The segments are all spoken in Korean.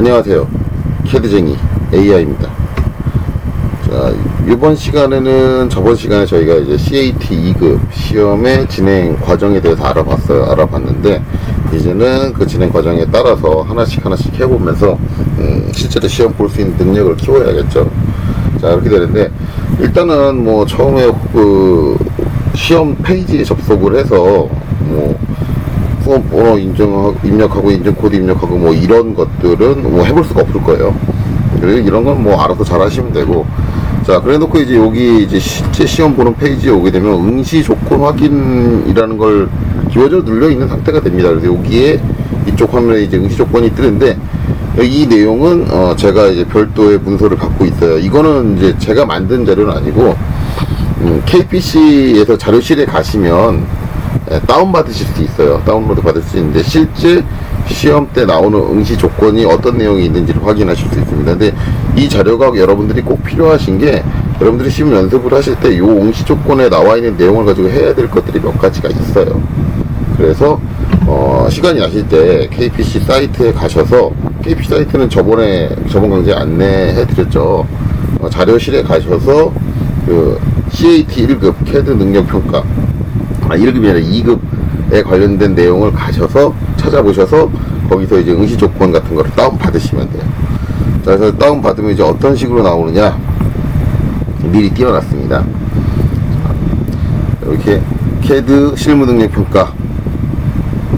안녕하세요. 캐드쟁이 AI입니다. 자, 이번 시간에는 저번 시간에 저희가 이제 CAT 2급 시험의 진행 과정에 대해서 알아봤는데, 이제는 그 진행 과정에 따라서 하나씩 해보면서 실제로 시험 볼 수 있는 능력을 키워야겠죠. 자, 그렇게 되는데, 일단은 뭐 처음에 그 시험 페이지에 접속을 해서 뭐 수험 번호 입력하고 인증코드 입력하고 뭐 이런 것들은 뭐 해볼 수가 없을 거예요. 이런 건 뭐 알아서 잘 하시면 되고, 자, 그래 놓고 이제 여기 이제 실제 시험 보는 페이지에 오게 되면 응시 조건 확인이라는 걸 기본적으로 눌려 있는 상태가 됩니다. 그래서 여기에 이쪽 화면에 이제 응시 조건이 뜨는데, 이 내용은 제가 이제 별도의 문서를 갖고 있어요. 이거는 이제 제가 만든 자료는 아니고 KPC에서 자료실에 가시면 다운 받으실 수 있어요. 다운로드 받을 수 있는데, 실제 시험 때 나오는 응시 조건이 어떤 내용이 있는지를 확인하실 수 있습니다. 근데 이 자료가 여러분들이 꼭 필요하신 게, 여러분들이 시험 연습을 하실 때 이 응시 조건에 나와 있는 내용을 가지고 해야 될 것들이 몇 가지가 있어요. 그래서 시간이 나실 때 KPC 사이트에 가셔서, KPC 사이트는 저번 강좌에 안내해 드렸죠. 자료실에 가셔서 그 CAT 1급 캐드 능력평가, 1급이 아니라 2급에 관련된 내용을 가셔서 찾아보셔서 거기서 이제 응시 조건 같은 거를 다운 받으시면 돼요. 자, 그래서 다운 받으면 이제 어떤 식으로 나오느냐, 미리 띄워놨습니다. 이렇게 캐드 실무 능력 평가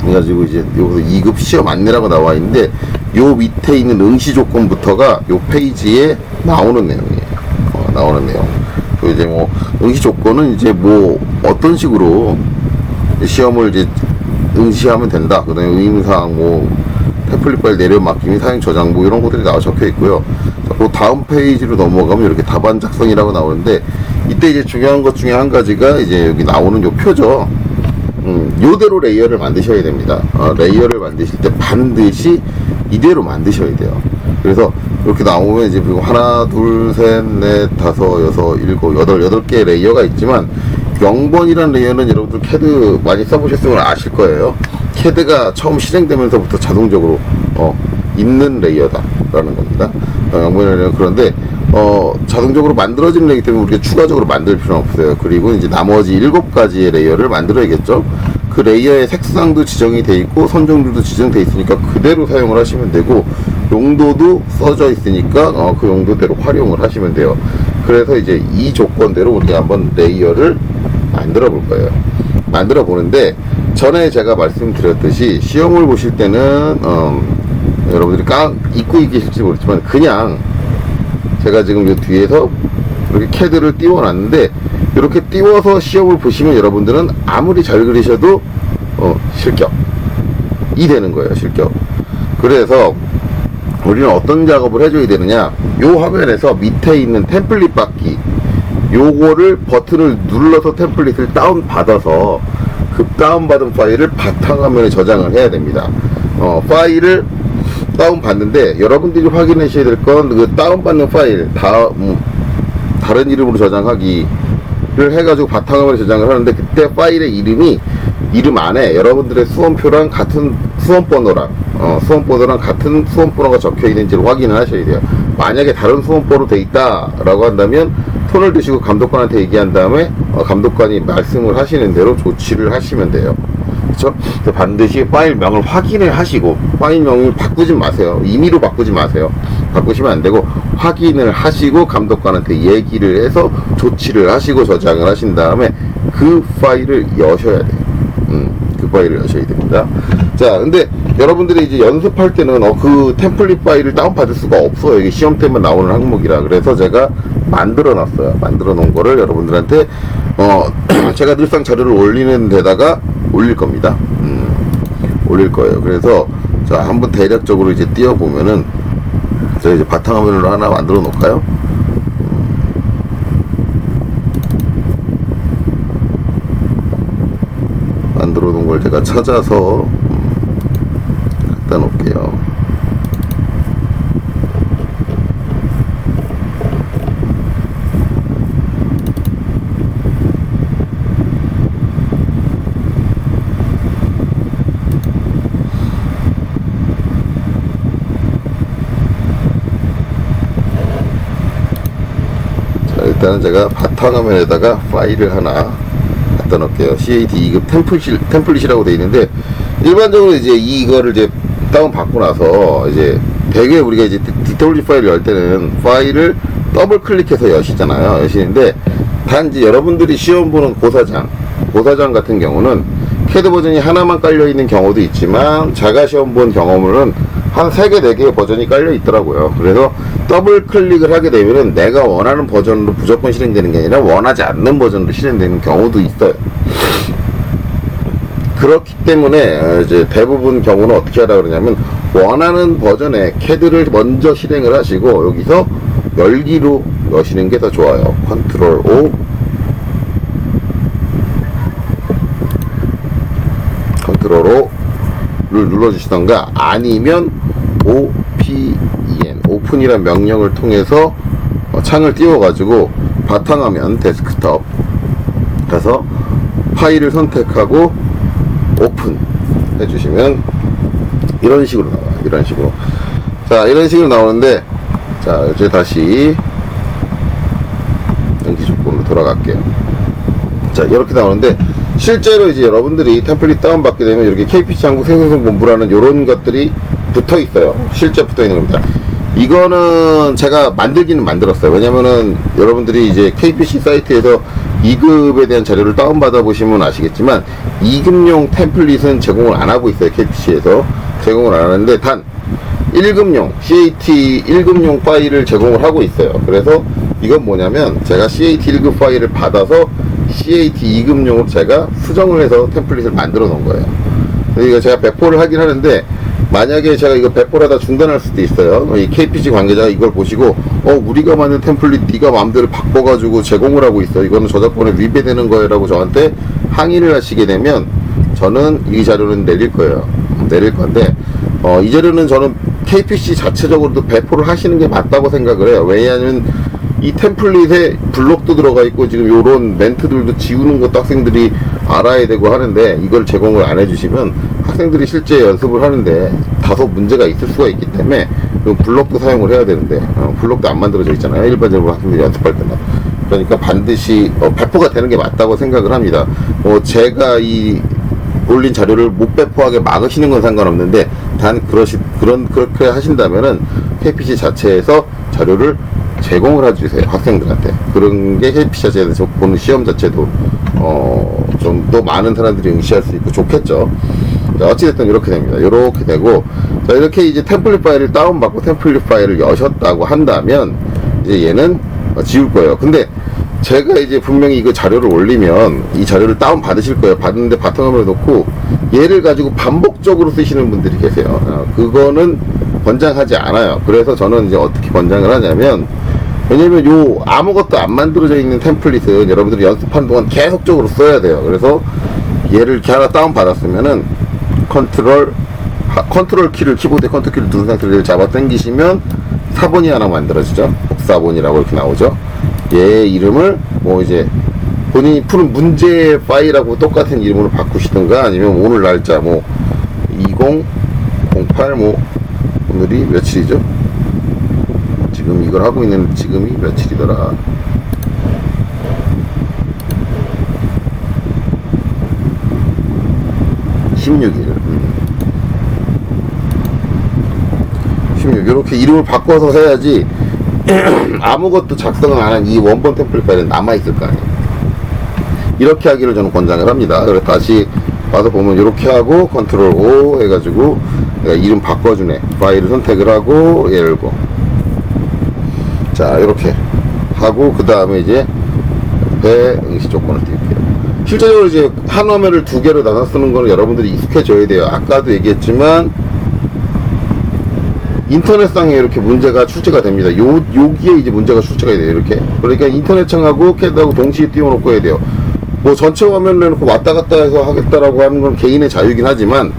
그래가지고 이제 여기서 2급 시험 안내라고 나와 있는데, 요 밑에 있는 응시 조건부터가 요 페이지에 나오는 내용이에요. 나오는 내용. 또 이제 뭐 응시 조건은 이제 뭐 어떤 식으로 시험을 이제 응시하면 된다. 그 다음에 의무사항, 뭐 템플릿 파일 내려 맡김, 사용 저장, 뭐 이런 것들이 적혀 있고요. 그 다음 페이지로 넘어가면 이렇게 답안 작성이라고 나오는데, 이때 이제 중요한 것 중에 한 가지가 이제 여기 나오는 요 표죠. 요대로 레이어를 만드셔야 됩니다. 레이어를 만드실 때 반드시 이대로 만드셔야 돼요. 그래서 이렇게 나오면 이제 하나, 둘, 셋, 넷, 다섯, 여섯, 일곱, 여덟 개 레이어가 있지만, 0번이라는 레이어는 여러분들 캐드 많이 써보셨으면 아실 거예요. 캐드가 처음 실행되면서부터 자동적으로 있는 레이어다라는 겁니다. 0번이라는 레이어. 그런데 자동적으로 만들어지는 레이어이기 때문에 우리가 추가적으로 만들 필요는 없어요. 그리고 이제 나머지 7가지의 레이어를 만들어야겠죠. 그 레이어의 색상도 지정이 돼 있고 선종들도 지정돼 있으니까 그대로 사용을 하시면 되고, 용도도 써져 있으니까 그 용도대로 활용을 하시면 돼요. 그래서 이제 이 조건대로 우리가 한번 레이어를 만들어 볼 거예요. 만들어 보는데, 전에 제가 말씀드렸듯이 시험을 보실 때는 여러분들이 잊고 계실지 모르지만, 그냥 제가 지금 이 뒤에서 이렇게 캐드를 띄워 놨는데, 이렇게 띄워서 시험을 보시면 여러분들은 아무리 잘 그리셔도 실격이 되는 거예요. 실격. 그래서 우리는 어떤 작업을 해줘야 되느냐, 요 화면에서 밑에 있는 템플릿 받기, 요거를 버튼을 눌러서 템플릿을 다운받아서 그 다운받은 파일을 바탕화면에 저장을 해야 됩니다. 파일을 다운받는데, 여러분들이 확인하셔야 될 건 그 다운받는 파일 다른 이름으로 저장하기를 해가지고 바탕화면에 저장을 하는데, 그때 파일의 이름 안에 여러분들의 수험표랑 같은 수험번호랑 같은 수험번호가 적혀 있는지를 확인을 하셔야 돼요. 만약에 다른 수험번호로 돼 있다라고 한다면 손을 드시고 감독관한테 얘기한 다음에 감독관이 말씀을 하시는 대로 조치를 하시면 돼요. 그렇죠? 반드시 파일명을 확인을 하시고, 파일명을 바꾸지 마세요. 임의로 바꾸지 마세요. 바꾸시면 안 되고, 확인을 하시고 감독관한테 얘기를 해서 조치를 하시고 저장을 하신 다음에 그 파일을 여셔야 돼요. 그 파일을 여셔야 됩니다. 자, 근데 여러분들이 이제 연습할 때는 그 템플릿 파일을 다운받을 수가 없어요. 이게 시험 때만 나오는 항목이라. 그래서 제가 만들어 놨어요. 만들어 놓은 거를 여러분들한테 제가 늘상 자료를 올리는 데다가 올릴 겁니다. 올릴 거예요. 그래서 자, 한번 대략적으로 이제 띄워 보면은, 제가 이제 바탕화면으로 하나 만들어 놓을까요? 만들어 놓은 걸 제가 찾아서 갖다 놓을게요. 일단은 제가 바탕화면에다가 파일을 하나 갖다 놓을게요. CAT 2급 템플릿이라고 되어 있는데, 일반적으로 이제 이거를 이제 다운 받고 나서 이제 대개 우리가 이제 DWG 파일을 열 때는 파일을 더블 클릭해서 여시잖아요. 여시는데, 단지 여러분들이 시험 보는 고사장 같은 경우는 CAD 버전이 하나만 깔려 있는 경우도 있지만, 제가 시험 본 경험으로는 한 3개, 4개의 버전이 깔려 있더라고요. 그래서 더블 클릭을 하게 되면은 내가 원하는 버전으로 무조건 실행되는 게 아니라 원하지 않는 버전으로 실행되는 경우도 있어요. 그렇기 때문에 이제 대부분 경우는 어떻게 하라 그러냐면, 원하는 버전의 CAD를 먼저 실행을 하시고 여기서 열기로 여시는 게 더 좋아요. 컨트롤 O, 컨트롤 O를 눌러주시던가, 아니면 OPEN, 오픈이란 명령을 통해서 창을 띄워가지고 바탕화면 데스크톱 가서 파일을 선택하고 오픈 해주시면 이런 식으로 나와요. 이런 식으로. 자, 이런 식으로 나오는데, 자, 이제 다시 연기 조건으로 돌아갈게요. 자, 이렇게 나오는데, 실제로 이제 여러분들이 템플릿 다운받게 되면 이렇게 KPC 한국 생성성 본부라는 이런 것들이 붙어 있어요. 실제 붙어 있는 겁니다. 이거는 제가 만들기는 만들었어요. 왜냐면은 여러분들이 이제 KPC 사이트에서 2급에 대한 자료를 다운받아 보시면 아시겠지만, 2급용 템플릿은 제공을 안 하고 있어요. KPC에서 제공을 안 하는데, 단 1급용 CAT 1급용 파일을 제공을 하고 있어요. 그래서 이건 뭐냐면, 제가 CAT 1급 파일을 받아서 CAT 2급용으로 제가 수정을 해서 템플릿을 만들어 놓은 거예요. 그러니까 제가 배포를 하긴 하는데, 만약에 제가 이거 배포를 하다 중단할 수도 있어요. 이 KPC 관계자가 이걸 보시고, 우리가 만든 템플릿 네가 마음대로 바꿔가지고 제공을 하고 있어, 이거는 저작권에 위배되는 거예요 라고 저한테 항의를 하시게 되면, 저는 이 자료는 내릴 거예요. 내릴 건데, 이 자료는 저는 KPC 자체적으로도 배포를 하시는 게 맞다고 생각을 해요. 왜냐하면 이 템플릿에 블록도 들어가 있고, 지금 요런 멘트들도 지우는 것도 학생들이 알아야 되고 하는데, 이걸 제공을 안 해주시면 학생들이 실제 연습을 하는데 다소 문제가 있을 수가 있기 때문에 블록도 사용을 해야 되는데, 블록도 안 만들어져 있잖아요. 일반적으로 학생들이 연습할 때는. 그러니까 반드시 배포가 되는 게 맞다고 생각을 합니다. 제가 이 올린 자료를 못 배포하게 막으시는 건 상관없는데, 단 그렇게 하신다면은 KPC 자체에서 자료를 제공을 해주세요. 학생들한테. 그런 게 KPC 자체에서 보는 시험 자체도 좀 더 많은 사람들이 응시할 수 있고 좋겠죠. 자, 어찌됐든 이렇게 됩니다. 이렇게 되고, 자, 이렇게 이제 템플릿 파일을 다운받고 템플릿 파일을 여셨다고 한다면, 이제 얘는 지울 거예요. 근데 제가 이제 분명히 이거 자료를 올리면 이 자료를 다운 받으실 거예요. 받는데 바탕화면에 놓고 얘를 가지고 반복적으로 쓰시는 분들이 계세요. 그거는 권장하지 않아요. 그래서 저는 이제 어떻게 권장을 하냐면, 왜냐면 요 아무것도 안 만들어져 있는 템플릿은 여러분들이 연습하는 동안 계속적으로 써야 돼요. 그래서 얘를 이렇게 하나 다운 받았으면은 컨트롤 키를, 키보드에 컨트롤 키를 누른 상태로 잡아 당기시면 사본이 하나 만들어지죠. 복사본이라고 이렇게 나오죠. 얘 이름을 뭐 이제 본인이 푸는 문제 파일하고 똑같은 이름으로 바꾸시든가, 아니면 오늘 날짜 뭐 2008 뭐 오늘이 며칠이죠? 지금 이걸 하고 있는 지금이 며칠이더라. 16일. 16. 이렇게 이름을 바꿔서 해야지 아무것도 작성을 안 한 이 원본 템플릿 파일은 남아있을 거 아니에요. 이렇게 하기를 저는 권장을 합니다. 그래서 다시 와서 보면 이렇게 하고 컨트롤 O 해가지고 내가 이름 바꿔주네. 파일을 선택을 하고 열고, 자 이렇게 하고, 그 다음에 이제 배 응시 조건을 띄울게요. 실제적으로 이제 한 화면을 두 개로 나눠 쓰는 거는 여러분들이 익숙해져야 돼요. 아까도 얘기했지만 인터넷상에 이렇게 문제가 출제가 됩니다. 여기에 이제 문제가 출제가 돼요. 이렇게. 그러니까 인터넷창하고 CAD하고 동시에 띄워놓고 해야 돼요. 뭐 전체 화면을 내놓고 왔다 갔다 해서 하겠다라고 하는 건 개인의 자유이긴 하지만,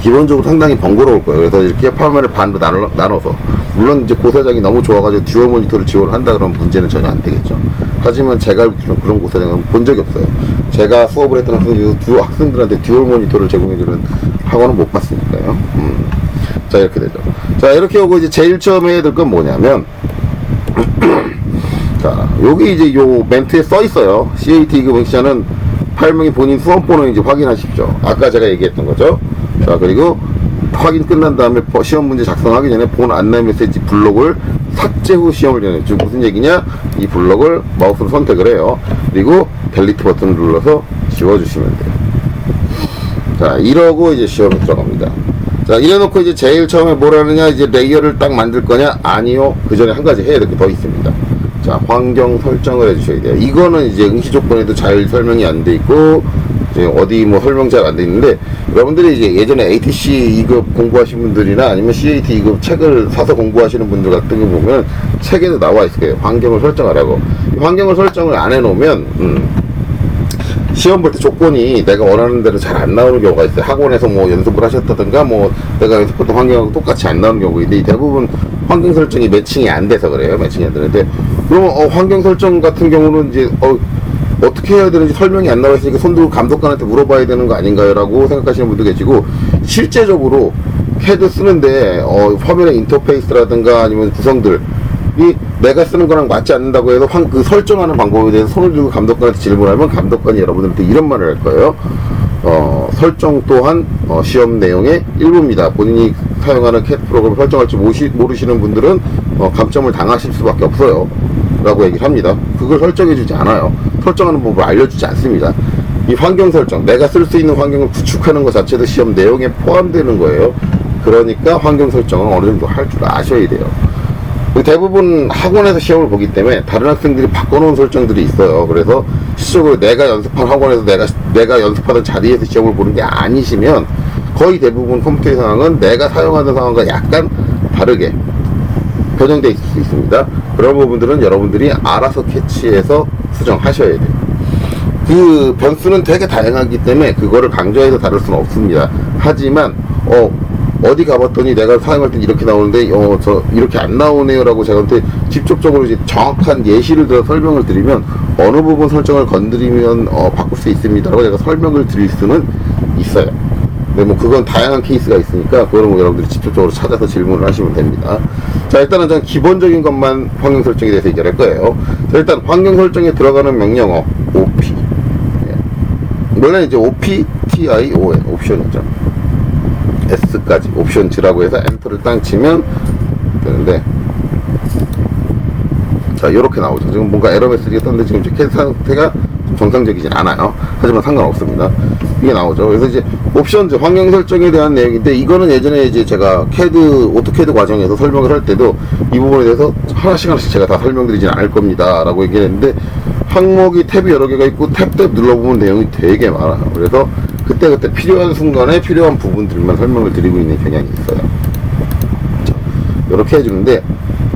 기본적으로 상당히 번거로울 거예요. 그래서 이렇게 화면을 반으로 나눠서, 물론 이제 고사장이 너무 좋아가지고 듀얼 모니터를 지원을 한다 그러면 문제는 전혀 안 되겠죠. 하지만 제가 그런 고사장은 본 적이 없어요. 제가 수업을 했던 학생들한테 듀얼 모니터를 제공해주는 학원은 못 봤으니까요. 자 이렇게 되죠. 자 이렇게 하고 이제 제일 처음 해야 될 건 뭐냐면 자 여기 이제 요 멘트에 써 있어요. CAT 2급 응시자는 파일명이 본인 수험번호 이제 확인하십시오. 아까 제가 얘기했던 거죠. 자, 그리고 확인 끝난 다음에 시험 문제 작성하기 전에 본 안내 메시지 블록을 삭제 후 시험을 진행. 즉 무슨 얘기냐? 이 블록을 마우스로 선택을 해요. 그리고 델리트 버튼을 눌러서 지워주시면 돼요. 자, 이러고 이제 시험에 들어갑니다. 자, 이래놓고 이제 제일 처음에 뭘 하느냐? 이제 레이어를 딱 만들 거냐? 아니요. 그 전에 한 가지 해야 될 게 더 있습니다. 자, 환경 설정을 해주셔야 돼요. 이거는 이제 응시 조건에도 잘 설명이 안 돼 있고, 이제 어디 뭐 설명 잘 안 돼 있는데, 여러분들이 이제 예전에 ATC 2급 공부하신 분들이나 아니면 CAT 2급 책을 사서 공부하시는 분들 같은 거 보면 책에도 나와 있을 거예요. 환경을 설정하라고. 이 환경을 설정을 안 해놓으면, 시험 볼 때 조건이 내가 원하는 대로 잘 안 나오는 경우가 있어요. 학원에서 뭐 연습을 하셨다든가, 뭐 내가 연습했던 환경하고 똑같이 안 나오는 경우가 있는데, 대부분 환경 설정이 매칭이 안 돼서 그래요. 매칭이 안 되는데, 그러면 환경 설정 같은 경우는 이제 어떻게 해야 되는지 설명이 안 나와 있으니까 손 들고 감독관한테 물어봐야 되는 거 아닌가요? 라고 생각하시는 분도 계시고, 실제적으로 CAD 쓰는데 화면의 인터페이스라든가 아니면 구성들이 내가 쓰는 거랑 맞지 않는다고 해서 그 설정하는 방법에 대해서 손을 들고 감독관한테 질문하면 감독관이 여러분들한테 이런 말을 할 거예요. 설정 또한 시험 내용의 일부입니다. 본인이 사용하는 CAD 프로그램을 설정할지 모르시는 분들은 감점을 당하실 수밖에 없어요. 라고 얘기를 합니다. 그걸 설정해주지 않아요. 설정하는 법을 알려주지 않습니다. 이 환경 설정, 내가 쓸 수 있는 환경을 구축하는 것 자체도 시험 내용에 포함되는 거예요. 그러니까 환경 설정은 어느 정도 할 줄 아셔야 돼요. 대부분 학원에서 시험을 보기 때문에 다른 학생들이 바꿔놓은 설정들이 있어요. 그래서 실질적으로 내가 연습한 학원에서 내가 연습하던 자리에서 시험을 보는 게 아니시면 거의 대부분 컴퓨터의 상황은 내가 사용하는 상황과 약간 다르게 변형되어 있을 수 있습니다. 그런 부분들은 여러분들이 알아서 캐치해서 수정하셔야 돼요. 그 변수는 되게 다양하기 때문에 그거를 강조해서 다룰 수는 없습니다. 하지만 어디 가봤더니 내가 사용할 때 이렇게 나오는데 저 이렇게 안 나오네요 라고 제가한테 직접적으로 이제 정확한 예시를 들어 설명을 드리면 어느 부분 설정을 건드리면 바꿀 수 있습니다 라고 제가 설명을 드릴 수는 있어요. 근데 뭐 그건 다양한 케이스가 있으니까 그거는 뭐 여러분들이 직접적으로 찾아서 질문을 하시면 됩니다. 자, 일단은 전 기본적인 것만 환경 설정에 대해서 얘기할 거예요. 자, 일단 환경 설정에 들어가는 명령어 OP. 원래 이제 OPTION 옵션이죠. S까지 옵션즈라고 해서 엔터를 딱 치면 되는데, 자, 이렇게 나오죠. 지금 뭔가 에러 메시지가 떴는데 지금 CAD 상태가 좀 정상적이진 않아요. 하지만 상관없습니다. 이게 나오죠. 그래서 이제 옵션즈 환경 설정에 대한 내용인데, 이거는 예전에 이제 제가 오토캐드 과정에서 설명을 할 때도 이 부분에 대해서 하나씩 제가 다 설명드리진 않을 겁니다 라고 얘기했는데, 항목이 탭이 여러 개가 있고 탭 눌러보면 내용이 되게 많아요. 그래서 그때그때 필요한 순간에 필요한 부분들만 설명을 드리고 있는 경향이 있어요. 자, 이렇게 해주는데,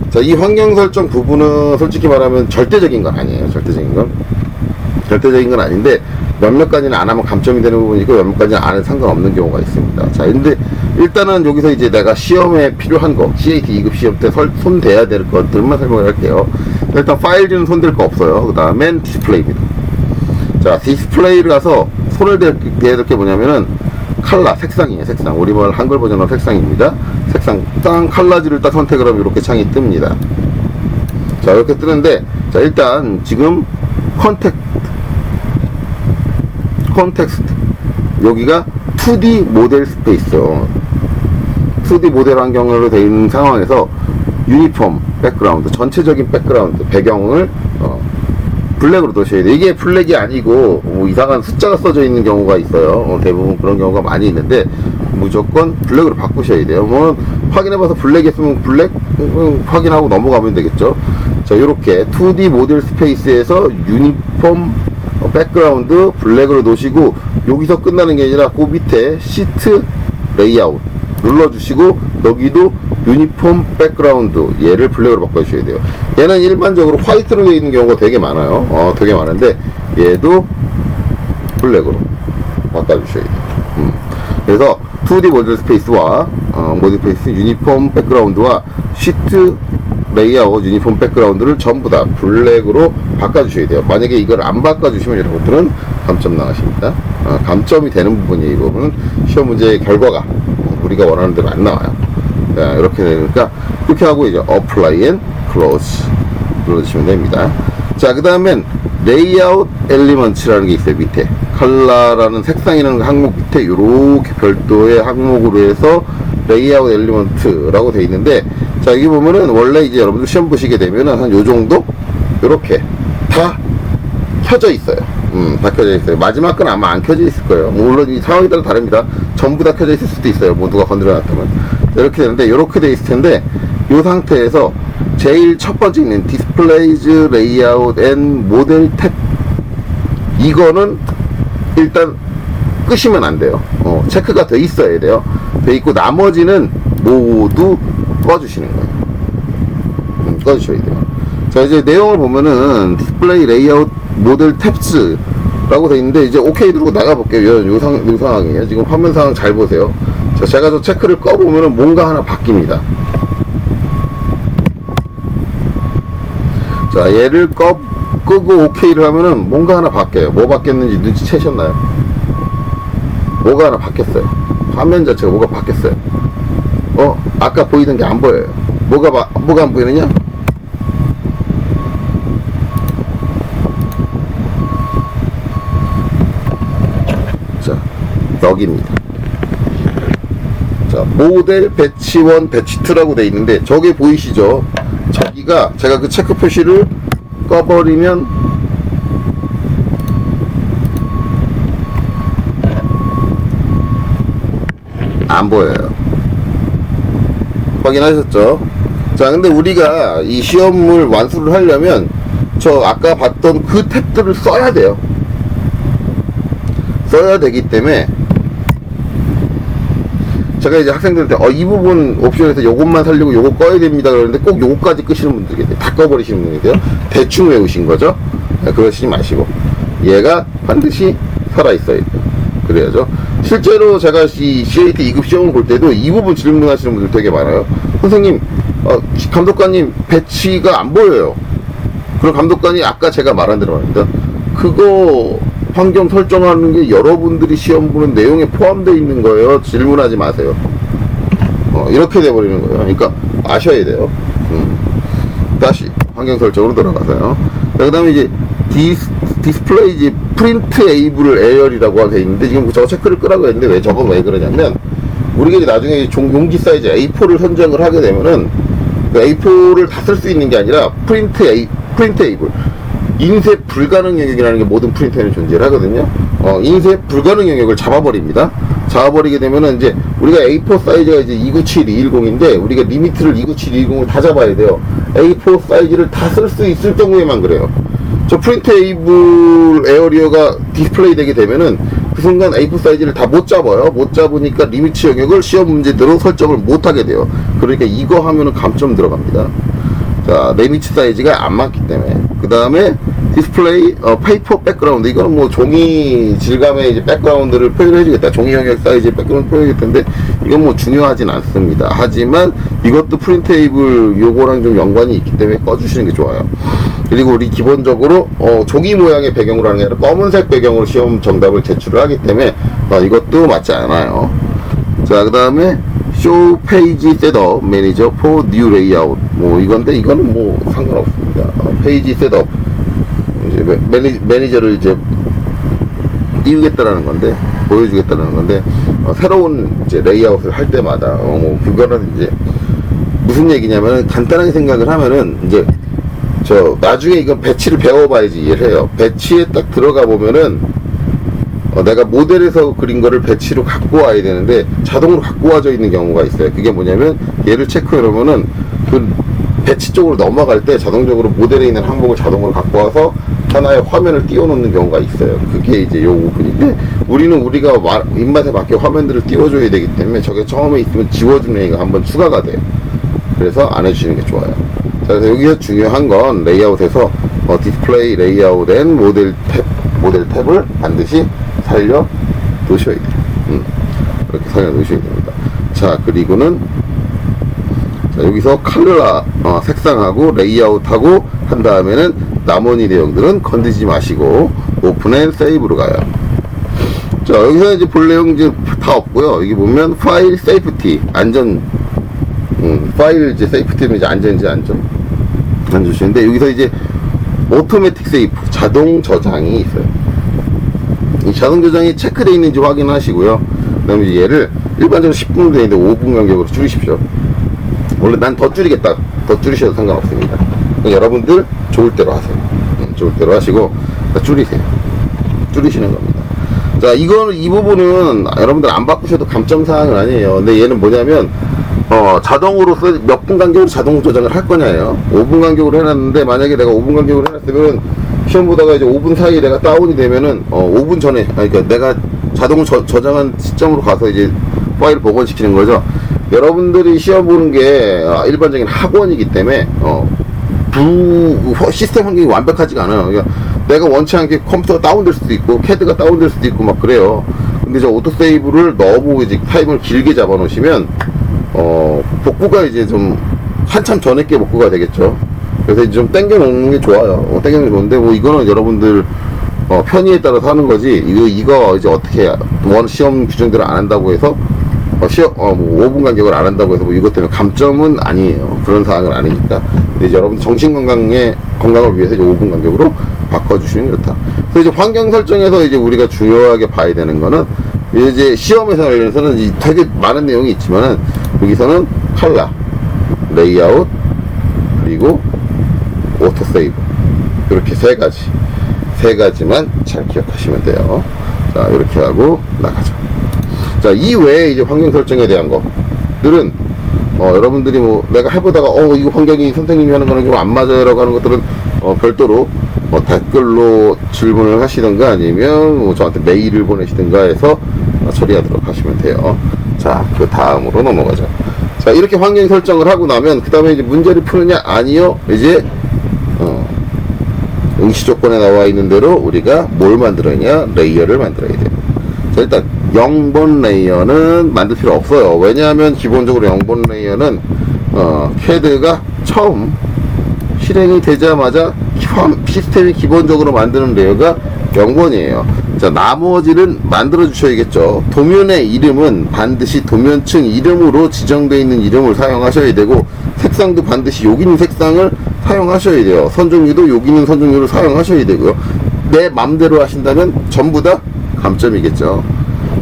자, 이 환경 설정 부분은 솔직히 말하면 절대적인 건 아니에요. 절대적인 건 아닌데, 몇몇 가지는 안 하면 감점이 되는 부분이 있고, 몇몇 가지는 안 해도 상관없는 경우가 있습니다. 자, 근데 일단은 여기서 이제 내가 시험에 필요한 거, CAT 2급 시험 때 손대야 될 것들만 설명을 할게요. 일단 파일즈는 손댈 거 없어요. 그 다음엔 디스플레이입니다. 자, 디스플레이를 가서 손을 대야 될 게 뭐냐면은 컬러, 색상이에요. 색상. 우리말 한글 버전은 색상입니다. 색상, 컬러지를 딱 선택을 하면 이렇게 창이 뜹니다. 자, 이렇게 뜨는데, 자, 일단 지금 컨텍스트 여기가 2D 모델 스페이스요. 2D 모델 환경으로 되어 있는 상황에서 유니폼 백그라운드, 전체적인 백그라운드 배경을 블랙으로 도셔야 돼요. 이게 블랙이 아니고 뭐 이상한 숫자가 써져 있는 경우가 있어요. 대부분 그런 경우가 많이 있는데 무조건 블랙으로 바꾸셔야 돼요. 뭐 확인해봐서 블랙이었으면 블랙 확인하고 넘어가면 되겠죠. 자, 이렇게 2D 모델 스페이스에서 유니폼 백그라운드 블랙으로 놓으시고, 여기서 끝나는 게 아니라 그 밑에 시트 레이아웃 눌러주시고, 여기도 유니폼 백그라운드 얘를 블랙으로 바꿔주셔야 돼요. 얘는 일반적으로 화이트로 되어 있는 경우가 되게 많아요. 되게 많은데 얘도 블랙으로 바꿔주셔야 돼요. 그래서 2D 모델 스페이스와 모델 스페이스 유니폼 백그라운드와 시트 레이아웃 유니폼 백그라운드를 전부 다 블랙으로 바꿔주셔야 돼요. 만약에 이걸 안 바꿔주시면 여러분들은 감점 나가십니다. 감점이 되는 부분이 이 부분은 시험 문제의 결과가 우리가 원하는 대로 안 나와요. 자, 이렇게 되니까 이렇게 하고 이제 apply and close 눌러주시면 됩니다. 자, 그 다음엔 레이아웃 엘리먼츠라는 게 있어요. 밑에 컬러라는 색상이라는 항목 밑에 요렇게 별도의 항목으로 해서 레이아웃 엘리먼트라고 돼 있는데, 자, 여기 보면은 원래 이제 여러분들 시험 보시게 되면은 한 요 정도 요렇게 다 켜져 있어요. 다 켜져 있어요. 마지막 건 아마 안 켜져 있을 거예요. 물론 이 상황에 따라 다릅니다. 전부 다 켜져 있을 수도 있어요. 뭐 누가 건드려 놨다면. 이렇게 되는데, 이렇게 돼 있을 텐데, 이 상태에서 제일 첫 번째 있는 디스플레이즈 레이아웃 앤 모델 탭, 이거는 일단 끄시면 안 돼요. 체크가 돼 있어야 돼요. 돼 있고 나머지는 모두 꺼주시는 거예요. 꺼주셔야 돼요. 자, 이제 내용을 보면은 디스플레이 레이아웃 모델 탭스라고 돼 있는데, 이제 오케이 누르고 나가볼게요. 요 상황이에요. 지금 화면 상황 잘 보세요. 자, 제가 저 체크를 꺼보면은 뭔가 하나 바뀝니다. 자, 얘를 끄고 오케이를 하면은 뭔가 하나 바뀌어요. 뭐 바뀌었는지 눈치채셨나요? 뭐가 하나 바뀌었어요. 화면 자체가 뭐가 바뀌었어요. 아까 보이던 게 안 보여요. 뭐가 안 보이느냐? 자, 여기입니다. 자, 모델 배치 1, 배치 2라고 돼 있는데, 저게 보이시죠? 저기가 제가 그 체크 표시를 꺼버리면 안 보여요. 확인하셨죠? 자, 근데 우리가 이 시험을 완수를 하려면 저 아까 봤던 그 탭들을 써야 돼요. 써야 되기 때문에 제가 이제 학생들한테 이 부분 옵션에서 요것만 살리고 요거 꺼야 됩니다 그러는데, 꼭 요거까지 끄시는 분들 계세요. 다 꺼버리시는 분이 계세요. 대충 외우신 거죠. 그러시지 마시고 얘가 반드시 살아있어야 돼요. 그래야죠. 실제로 제가 이 CAT 2급 시험을 볼 때도 이 부분 질문하시는 분들 되게 많아요. 선생님, 감독관님 배치가 안 보여요. 그럼 감독관이 아까 제가 말한 대로 말입니다. 그거 환경 설정하는 게 여러분들이 시험 보는 내용에 포함되어 있는 거예요. 질문하지 마세요. 이렇게 돼버리는 거예요. 그러니까 아셔야 돼요. 다시 환경 설정으로 돌아가서요. 그 다음에 이제 디스플레이 이제 프린트 에이블 에어리라고 되어 있는데, 지금 저거 체크를 끄라고 했는데 왜 저건 왜 그러냐면, 우리가 이제 나중에 용기 사이즈 A4를 선정을 하게 되면은 그 A4를 다 쓸 수 있는 게 아니라 프린트 에이블, 인쇄 불가능 영역이라는 게 모든 프린터에는 존재를 하거든요. 인쇄 불가능 영역을 잡아버립니다. 잡아버리게 되면은 이제 우리가 A4 사이즈가 이제 297210인데 우리가 리미트를 297210을 다 잡아야 돼요. A4 사이즈를 다 쓸 수 있을 경우에만 그래요. 저 프린트 에이블 에어리어가 디스플레이 되게 되면은 그 순간 A4 사이즈를 다 못 잡아요. 못 잡으니까 리미트 영역을 시험 문제대로 설정을 못 하게 돼요. 그러니까 이거 하면은 감점 들어갑니다. 자, 리미트 사이즈가 안 맞기 때문에. 그 다음에 디스플레이 페이퍼 백그라운드, 이거는 뭐 종이 질감의 이제 백그라운드를 표현해 주겠다, 종이 영역 사이즈의 백그라운드 표현해 주겠는데, 이건 뭐 중요하진 않습니다. 하지만 이것도 프린테이블 요거랑 좀 연관이 있기 때문에 꺼주시는 게 좋아요. 그리고 우리 기본적으로 종이 모양의 배경으로 하는 게 아니라 검은색 배경으로 시험 정답을 제출을 하기 때문에 이것도 맞지 않아요. 자, 그 다음에 쇼 페이지 셋업 매니저 포 뉴 레이아웃, 뭐 이건데 이거는 뭐 상관없습니다. 페이지 셋업 이제 매니저를 이제 띄우겠다라는 건데, 보여주겠다라는 건데, 새로운 이제 레이아웃을 할 때마다 뭐 그거는 이제 무슨 얘기냐면, 간단하게 생각을 하면은 이제 나중에 이건 배치를 배워봐야지 이해를 해요. 배치에 딱 들어가 보면은 내가 모델에서 그린 거를 배치로 갖고 와야 되는데 자동으로 갖고 와져 있는 경우가 있어요. 그게 뭐냐면, 얘를 체크해 놓으면은 그 배치 쪽으로 넘어갈 때 자동적으로 모델에 있는 항목을 자동으로 갖고 와서 하나의 화면을 띄워 놓는 경우가 있어요. 그게 이제 요 부분인데, 우리는 우리가 입맛에 맞게 화면들을 띄워줘야 되기 때문에 저게 처음에 있으면 지워주는 얘기가 한번 추가가 돼요. 그래서 안 해주시는 게 좋아요. 자, 그래서 여기서 중요한 건 레이아웃에서 디스플레이 레이아웃 앤 모델 탭을 반드시 살려 놓으셔야 돼요. 이렇게 살려 놓으셔야 됩니다. 자, 그리고는 여기서 컬러 색상하고 레이아웃하고 한 다음에는 나머지 내용들은 건드리지 마시고 오픈 앤 세이브로 가요. 자, 여기서 이제 볼 내용 이제 다 없고요. 여기 보면 파일 세이프티, 안전, 파일 이제 세이프티는 이제 안전인지 안전 주시는데, 여기서 이제 오토매틱 세이프, 자동 저장이 있어요. 이 자동 저장이 체크되어 있는지 확인하시고요. 그 다음에 이제 얘를 일반적으로 10분 되는데 5분 간격으로 줄이십시오. 원래 난 더 줄이겠다. 더 줄이셔도 상관없습니다. 여러분들 좋을 대로 하세요. 좋을 대로 하시고 줄이세요. 줄이시는 겁니다. 자, 이 부분은 여러분들 안 바꾸셔도 감점사항은 아니에요. 근데 얘는 뭐냐면 자동으로 몇 분 간격으로 자동 저장을 할 거냐예요. 5분 간격으로 해놨는데 만약에 내가 5분 간격으로 해놨으면 시험 보다가 이제 5분 사이에 내가 다운이 되면은 5분 전에 그러니까 내가 자동 저장한 시점으로 가서 이제 파일을 복원시키는 거죠. 여러분들이 시험 보는 게 일반적인 학원이기 때문에 시스템 환경이 완벽하지가 않아요. 그러니까 내가 원치 않게 컴퓨터가 다운될 수도 있고 캐드가 다운될 수도 있고 막 그래요. 근데 저 오토세이브를 너무 이제 타임을 길게 잡아 놓으시면 복구가 이제 좀 한참 전에 게 복구가 되겠죠. 그래서 이제 좀 땡겨 놓는 게 좋아요. 땡겨 놓는 게 좋은데 뭐 이거는 여러분들 편의에 따라서 하는 거지. 이거 이제 어떻게 시험 규정대로 안 한다고 해서 뭐 5분 간격을 안 한다고 해서 뭐 이것 때문에 감점은 아니에요. 그런 사항은 아니니까. 근데 이제 여러분 정신 건강을 위해서 이제 5분 간격으로 바꿔주시면 좋다. 그래서 이제 환경 설정에서 이제 우리가 중요하게 봐야 되는 거는 이제 시험에서는 되게 많은 내용이 있지만은 여기서는 컬러, 레이아웃, 그리고 오토세이브 이렇게 세 가지만 잘 기억하시면 돼요. 자, 이렇게 하고 나가죠. 자, 이 외에 이제 환경 설정에 대한 것들은 여러분들이 뭐 내가 해보다가 이거 환경이 선생님이 하는 거는 좀 안 맞아요라고 하는 것들은 별도로 댓글로 질문을 하시던가 아니면 뭐 저한테 메일을 보내시든가 해서 처리하도록 하시면 돼요. 자, 그 다음으로 넘어가죠. 자, 이렇게 환경 설정을 하고 나면 그 다음에 이제 문제를 푸느냐? 아니요. 이제 응시 조건에 나와 있는 대로 우리가 뭘 만들어야 레이어를 만들어야 돼요. 자, 일단 0번 레이어는 만들 필요 없어요. 왜냐하면 기본적으로 0번 레이어는 캐드가 처음 실행이 되자마자 시스템이 기본적으로 만드는 레이어가 0번이에요. 자, 나머지는 만들어 주셔야겠죠. 도면의 이름은 반드시 도면층 이름으로 지정되어 있는 이름을 사용하셔야 되고, 색상도 반드시 여기 있는 색상을 사용하셔야 돼요. 선종류도 여기 있는 선종류를 사용하셔야 되고요. 내 맘대로 하신다면 전부 다 감점이겠죠.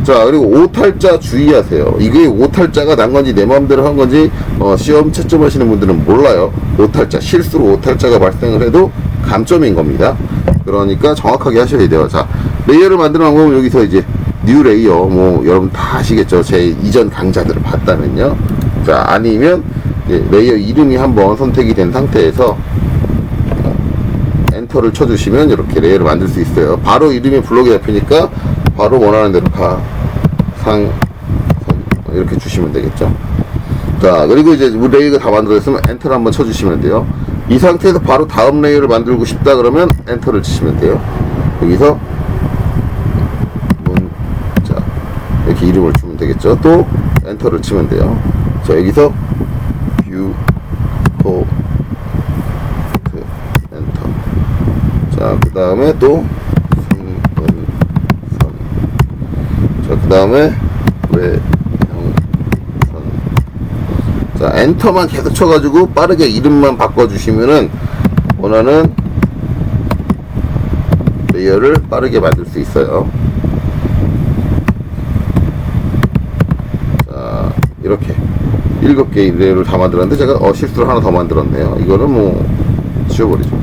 자, 그리고 오탈자 주의하세요. 이게 오탈자가 난 건지 내 맘대로 한 건지 시험 채점하시는 분들은 몰라요. 오탈자, 실수로 오탈자가 발생을 해도 감점인 겁니다. 그러니까 정확하게 하셔야 돼요. 자, 레이어를 만드는 방법은 여기서 이제 뉴 레이어, 뭐 여러분 다 아시겠죠. 제 이전 강좌들을 봤다면요. 자, 아니면 레이어 이름이 한번 선택이 된 상태에서 엔터를 쳐주시면 이렇게 레이어를 만들 수 있어요. 바로 이름이 블록이 잡히니까 바로 원하는 대로 선 이렇게 주시면 되겠죠. 자, 그리고 이제 레이어가 다 만들어졌으면 엔터를 한번 쳐주시면 돼요. 이 상태에서 바로 다음 레이어를 만들고 싶다 그러면 엔터를 치시면 돼요. 여기서 자, 이렇게 이름을 주면 되겠죠. 또 엔터를 치면 돼요. 자, 여기서 뷰, 엔터. 자, 그 다음에 또 자, 그 다음에 자, 엔터만 계속 쳐가지고 빠르게 이름만 바꿔주시면은 원하는 레이어를 빠르게 만들 수 있어요. 자, 이렇게 7개의 레이어를 다 만들었는데 제가 실수로 하나 더 만들었네요. 이거는 뭐 지워버리죠.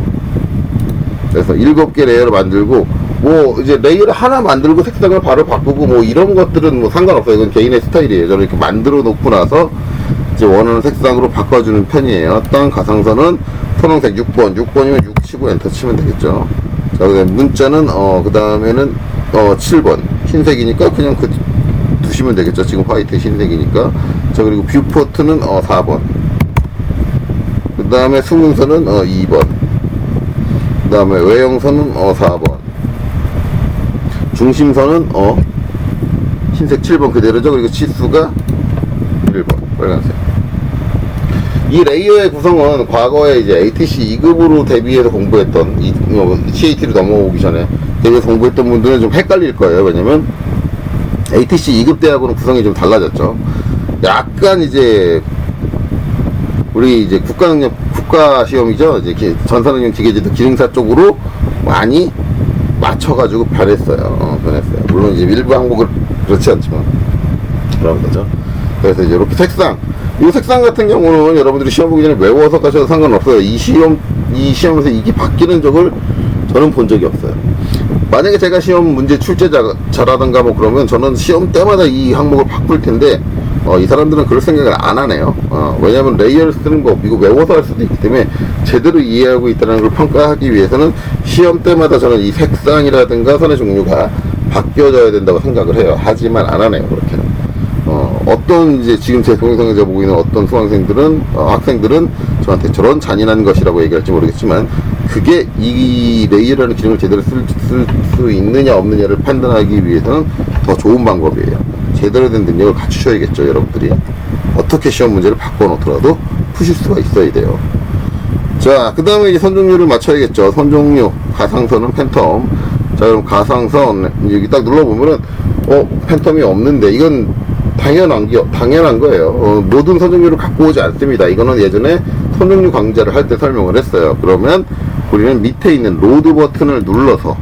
그래서 7개 레이어를 만들고, 뭐 이제 레이어를 하나 만들고 색상을 바로 바꾸고 뭐 이런 것들은 뭐 상관없어요. 이건 개인의 스타일이에요. 저는 이렇게 만들어 놓고 나서 이제 원하는 색상으로 바꿔주는 편이에요. 어떤 가상선은 선홍색 6번이면 6 치고 엔터 치면 되겠죠. 자, 그다음에 문자는 그 다음에는 7번 흰색이니까 그냥 두시면 되겠죠. 지금 화이트 흰색이니까. 자, 그리고 뷰포트는 4번. 그 다음에 수문선은 2번. 그 다음에 외형선은 4번. 중심선은 흰색 7번 그대로죠. 그리고 치수가 1번 빨간색. 이 레이어의 구성은 과거에 이제 ATC 2급으로 대비해서 공부했던 CAT로 넘어오기 전에 대비해서 공부했던 분들은 좀 헷갈릴 거예요. 왜냐면 ATC 2급 대하고는 구성이 좀 국가 국가 시험이죠. 이제 전산응용 기계제도 기능사 쪽으로 많이 맞춰가지고 변했어요. 변했어요. 물론 이제 일부 항목을 그렇지 않지만 그런 거죠. 그래서 이제 이렇게 색상, 이 색상 같은 경우는 여러분들이 시험 보기 전에 외워서 가셔도 상관없어요. 이 시험에서 이게 바뀌는 적을 저는 본 적이 없어요. 만약에 제가 시험 문제 출제자라던가 뭐 그러면 저는 시험 때마다 이 항목을 바꿀 텐데 이 사람들은 그럴 생각을 안 하네요. 왜냐하면 레이어를 쓰는 법, 이거 외워서 할 수도 있기 때문에 제대로 이해하고 있다는 걸 평가하기 위해서는 시험 때마다 저는 이 색상이라든가 선의 종류가 바뀌어져야 된다고 생각을 해요. 하지만 안 하네요, 그렇게는. 어떤 이제 지금 제 동영상을 보고 있는 어떤 수강생들은, 학생들은 저한테 저런 잔인한 것이라고 얘기할지 모르겠지만, 그게 이 레이어라는 기능을 제대로 쓸 수 있느냐 없느냐를 판단하기 위해서는 더 좋은 방법이에요. 제대로 된 능력을 갖추셔야겠죠, 여러분들이. 어떻게 시험 문제를 바꿔놓더라도 푸실 수가 있어야 돼요. 자, 그 다음에 이제 선 종류를 맞춰야겠죠. 선 종류, 가상선은 팬텀. 자, 그럼 가상선, 여기 딱 눌러보면은, 팬텀이 없는데, 이건 당연한 거예요. 모든 선 종류를 갖고 오지 않습니다. 이거는 예전에 선 종류 강좌를 할 때 설명을 했어요. 그러면 우리는 밑에 있는 로드 버튼을 눌러서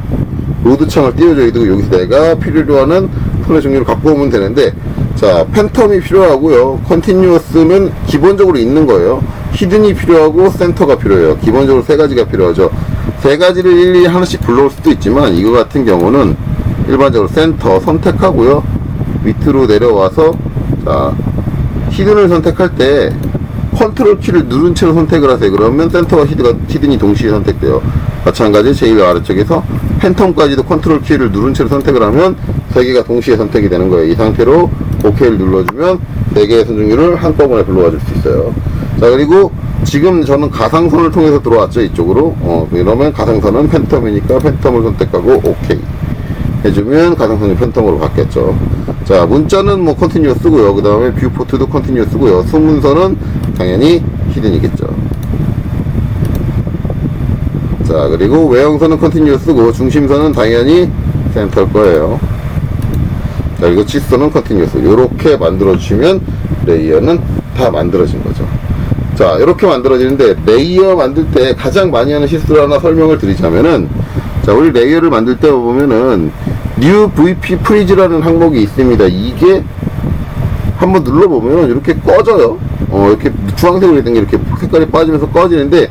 로드 창을 띄워줘야 되고, 여기서 내가 필요로 하는 선의 종류를 갖고 오면 되는데, 자, 팬텀이 필요하고요. 컨티뉴어스는 기본적으로 있는 거예요. 히든이 필요하고 센터가 필요해요. 기본적으로 세 가지가 필요하죠. 세 가지를 일일이 하나씩 불러올 수도 있지만, 이거 같은 경우는 일반적으로 센터 선택하고요. 밑으로 내려와서, 자, 히든을 선택할 때 컨트롤 키를 누른 채로 선택을 하세요. 그러면 센터와 히든이 동시에 선택돼요. 마찬가지 제일 아래쪽에서 팬텀까지도 컨트롤 키를 누른 채로 선택을 하면 세 개가 동시에 선택이 되는 거예요. 이 상태로 OK를 눌러주면 네 개의 선 종류를 한꺼번에 불러와 줄 수 있어요. 자, 그리고 지금 저는 가상선을 통해서 들어왔죠, 이쪽으로. 그러면 가상선은 팬텀이니까 팬텀을 선택하고 OK 해주면 가상선이 팬텀으로 바뀌었죠. 자, 문자는 뭐 컨티뉴어 쓰고요. 그 다음에 뷰포트도 컨티뉴어 쓰고요. 수문선은 당연히 히든이겠죠. 자, 그리고 외형선은 컨티뉴어 쓰고 중심선은 당연히 센터일 거예요. 자, 그리고 치수선은 컨티뉴어 쓰고, 요렇게 만들어 주시면 레이어는 다 만들어진 거죠. 자, 이렇게 만들어지는데, 레이어 만들 때 가장 많이 하는 실수를 하나 설명을 드리자면은, 자, 우리 레이어를 만들 때 보면은 New VP Freeze라는 항목이 있습니다. 이게 한번 눌러보면 이렇게 꺼져요. 이렇게 주황색으로 된 게 이렇게 색깔이 빠지면서 꺼지는데,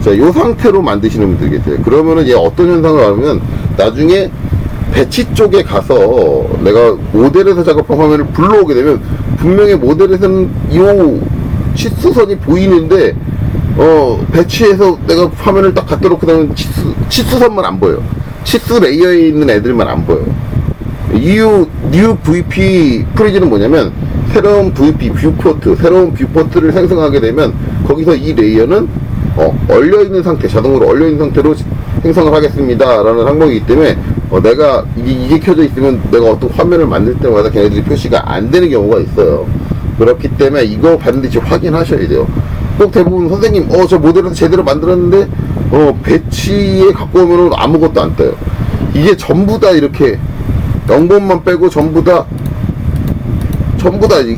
자, 요 상태로 만드시는 분들이 계세요. 그러면은 얘 어떤 현상을 하면 나중에 배치 쪽에 가서 내가 모델에서 작업한 화면을 불러오게 되면 분명히 모델에서는 이 치수선이 보이는데 배치에서 내가 화면을 딱 갖다 놓고 나면 치수선만 안 보여요. 치수 레이어에 있는 애들만 안 보여요. New VP 프리즈는 뭐냐면, 새로운 VP 뷰포트, 새로운 뷰포트를 생성하게 되면 거기서 이 레이어는 얼려있는 상태, 자동으로 얼려있는 상태로 생성을 하겠습니다 라는 항목이기 때문에 내가 이게 켜져 있으면 내가 어떤 화면을 만들 때마다 걔네들이 표시가 안 되는 경우가 있어요. 그렇기 때문에 이거 반드시 확인하셔야 돼요. 꼭 대부분 선생님 저 모델은 제대로 만들었는데 배치에 갖고 오면 아무것도 안 떠요. 이게 전부 다 이렇게 0번만 빼고 전부 다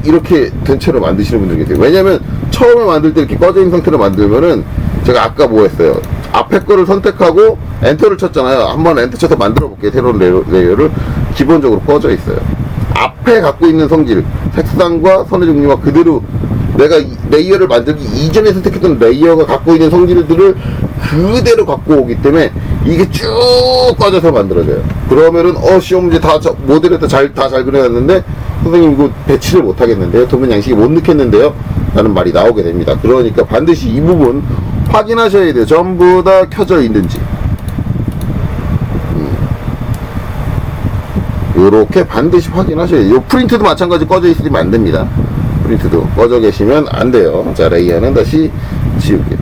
이렇게 된 채로 만드시는 분들이 계세요. 왜냐면 처음에 만들 때 이렇게 꺼져 있는 상태로 만들면은, 제가 아까 뭐 했어요? 앞에 거를 선택하고 엔터를 쳤잖아요. 한번 엔터 쳐서 만들어 볼게요. 새로운 레이어를. 기본적으로 꺼져 있어요. 앞에 갖고 있는 성질, 색상과 선의 종류가 그대로 내가 레이어를 만들기 이전에 선택했던 레이어가 갖고 있는 성질들을 그대로 갖고 오기 때문에 이게 쭉 꺼져서 만들어져요. 그러면은 시험 문제 모델에다 다 잘 그려놨는데 선생님 이거 배치를 못 하겠는데요, 도면 양식이 못 넣겠는데요 라는 말이 나오게 됩니다. 그러니까 반드시 이 부분 확인하셔야 돼요. 전부 다 켜져 있는지. 요렇게 반드시 확인하셔야 돼요. 요 프린트도 마찬가지 꺼져 있으면 안 됩니다. 프린트도 꺼져 계시면 안 돼요. 자, 레이어는 다시 지우게요.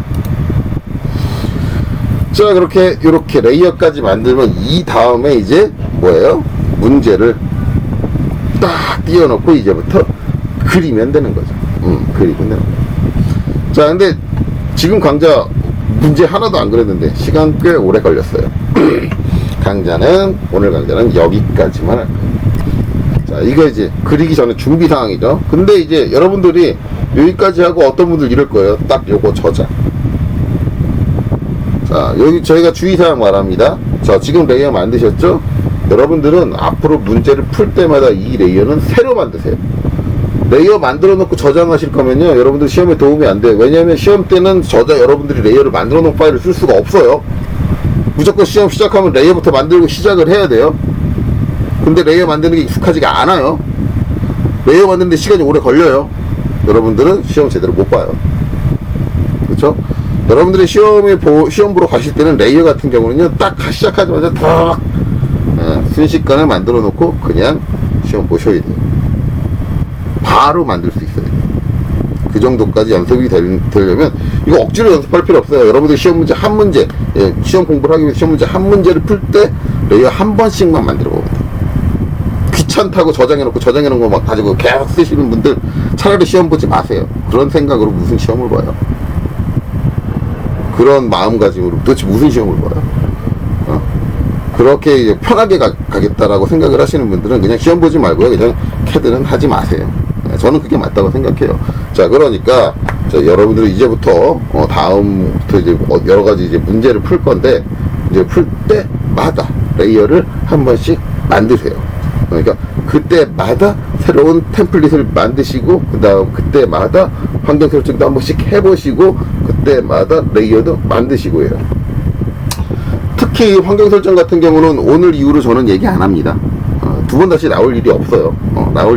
자, 요렇게 레이어까지 만들면 이 다음에 이제 뭐예요? 문제를 딱 띄워놓고 이제부터 그리면 되는 거죠. 그리면 되는 거죠. 자, 근데 지금 강좌 문제 하나도 안 그렸는데 시간 꽤 오래 걸렸어요. 오늘 강좌는 여기까지만 할 거예요. 자, 이거 이제 그리기 전에 준비 사항이죠. 근데 이제 여러분들이 여기까지 하고 어떤 분들 이럴 거예요. 딱 요거 저장. 자, 여기 저희가 주의사항 말합니다. 자, 지금 레이어 만드셨죠? 여러분들은 앞으로 문제를 풀 때마다 이 레이어는 새로 만드세요. 레이어 만들어 놓고 저장하실 거면요, 여러분들 시험에 도움이 안 돼요. 왜냐하면 시험 때는 여러분들이 레이어를 만들어 놓은 파일을 쓸 수가 없어요. 무조건 시험 시작하면 레이어부터 만들고 시작을 해야 돼요. 근데 레이어 만드는 게 익숙하지가 않아요. 레이어 만드는데 시간이 오래 걸려요. 여러분들은 시험 제대로 못 봐요. 그렇죠? 여러분들이 시험 보러 가실 때는 레이어 같은 경우는요, 딱 시작하자마자 딱 순식간에 만들어 놓고 그냥 시험 보셔야 돼요. 바로 만들 수 있어요. 그 정도까지 연습이 되려면 이거 억지로 연습할 필요 없어요. 여러분들 시험 문제 한 문제, 시험 공부를 하기 위해서 시험 문제 한 문제를 풀 때 레이어 한 번씩만 만들어 보면 돼요. 귀찮다고 저장해놓고 저장해놓은 거 막 가지고 계속 쓰시는 분들 차라리 시험 보지 마세요. 그런 생각으로 무슨 시험을 봐요? 그런 마음가짐으로 도대체 무슨 시험을 봐요? 그렇게 이제 편하게 가겠다라고 생각을 하시는 분들은 그냥 시험 보지 말고요, 그냥 캐드는 하지 마세요. 저는 그게 맞다고 생각해요. 자, 그러니까 여러분들은 이제부터 다음부터 이제 여러 가지 이제 문제를 풀 건데, 이제 풀 때마다 레이어를 한 번씩 만드세요. 그러니까 그때마다 새로운 템플릿을 만드시고, 그때마다 환경 설정도 한 번씩 해보시고, 그때마다 레이어도 만드시고 해요. 특히 환경 설정 같은 경우는 오늘 이후로 저는 얘기 안 합니다. 두 번 다시 나올 일이 없어요.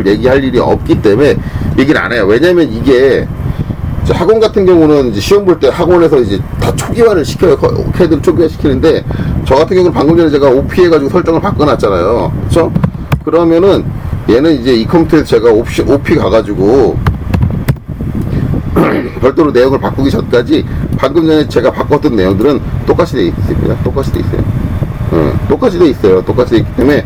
얘기할 일이 없기 때문에 얘기를 안 해요. 왜냐면 이게 학원 같은 경우는 이제 시험 볼 때 학원에서 이제 다 초기화를 시켜요. 캐드를 초기화 시키는데, 저 같은 경우는 방금 전에 제가 OP 해가지고 설정을 바꿔놨잖아요. 그렇죠? 그러면은 얘는 이제 이 컴퓨터에서 제가 OP 가가지고 별도로 내용을 바꾸기 전까지 방금 전에 제가 바꿨던 내용들은 똑같이 돼 있습니다. 똑같이 돼 있어요. 똑같이 돼 있어요. 똑같이 돼 있기 때문에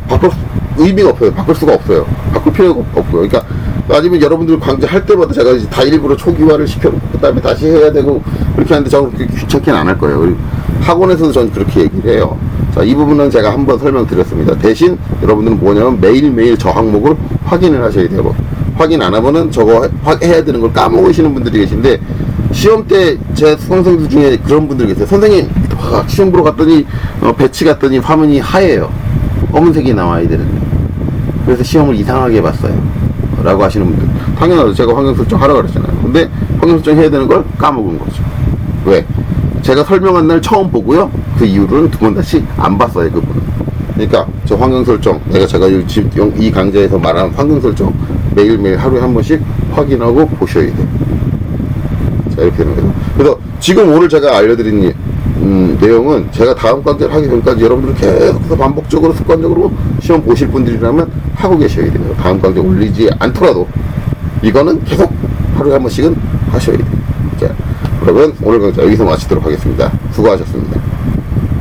바꿀 의미가 없어요. 바꿀 수가 없어요. 바꿀 필요가 없고요. 그러니까 아니면 여러분들 강좌할 때마다 제가 이제 다 일부러 초기화를 시켜놓고 그다음에 다시 해야 되고 그렇게 하는데 저는 그렇게 귀찮게는 안 할 거예요. 그리고 학원에서도 저는 그렇게 얘기를 해요. 자, 이 부분은 제가 한번 설명드렸습니다. 대신 여러분들은 뭐냐면 매일매일 저 항목을 확인을 하셔야 돼요. 확인 안 하면은 저거 해야 되는 걸 까먹으시는 분들이 계신데, 시험 때 제 수강생들 중에 그런 분들 계세요. 선생님, 시험 보러 갔더니 배치 갔더니 화면이 하얘요. 검은색이 나와야 되는데, 그래서 시험을 이상하게 봤어요 라고 하시는 분들, 당연하죠. 제가 환경 설정 하라고 그랬잖아요. 근데 환경 설정 해야 되는 걸 까먹은 거죠. 왜? 제가 설명한 날 처음 보고요, 그 이후로는 두 번 다시 안 봤어요, 그분은. 그러니까 저 환경 설정, 제가 이 강좌에서 말한 환경 설정 매일매일 하루에 한 번씩 확인하고 보셔야 돼요. 자, 이렇게 되는 거죠. 그래서 지금 오늘 제가 알려드린 내용은 제가 다음 강좌를 하기 전까지 여러분들은 계속해서 반복적으로 습관적으로 시험 보실 분들이라면 하고 계셔야 돼요. 다음 강좌 올리지 않더라도 이거는 계속 하루에 한 번씩은 하셔야 돼요. 자, 그러면 오늘 강좌 여기서 마치도록 하겠습니다. 수고하셨습니다.